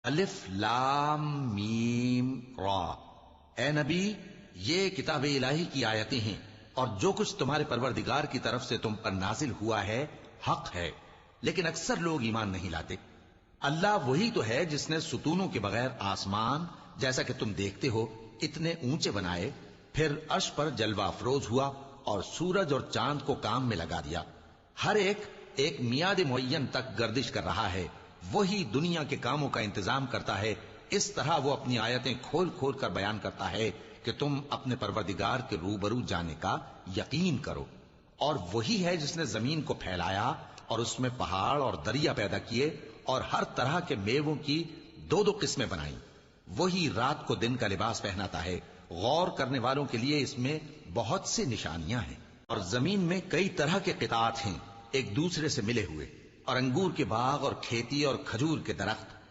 الف لام میم را۔ اے نبی، یہ کتاب الہی کی آیتیں ہیں، اور جو کچھ تمہارے پروردگار کی طرف سے تم پر نازل ہوا ہے حق ہے، لیکن اکثر لوگ ایمان نہیں لاتے۔ اللہ وہی تو ہے جس نے ستونوں کے بغیر آسمان جیسا کہ تم دیکھتے ہو اتنے اونچے بنائے، پھر عرش پر جلوہ افروز ہوا اور سورج اور چاند کو کام میں لگا دیا۔ ہر ایک میعاد معین تک گردش کر رہا ہے۔ وہی دنیا کے کاموں کا انتظام کرتا ہے۔ اس طرح وہ اپنی آیتیں کھول کھول کر بیان کرتا ہے کہ تم اپنے پروردگار کے روبرو جانے کا یقین کرو۔ اور وہی ہے جس نے زمین کو پھیلایا اور اس میں پہاڑ اور دریا پیدا کیے اور ہر طرح کے میووں کی دو دو قسمیں بنائیں۔ وہی رات کو دن کا لباس پہناتا ہے۔ غور کرنے والوں کے لیے اس میں بہت سی نشانیاں ہیں۔ اور زمین میں کئی طرح کے قطعات ہیں ایک دوسرے سے ملے ہوئے، اور انگور کے باغ اور کھیتی اور کھجور کے درخت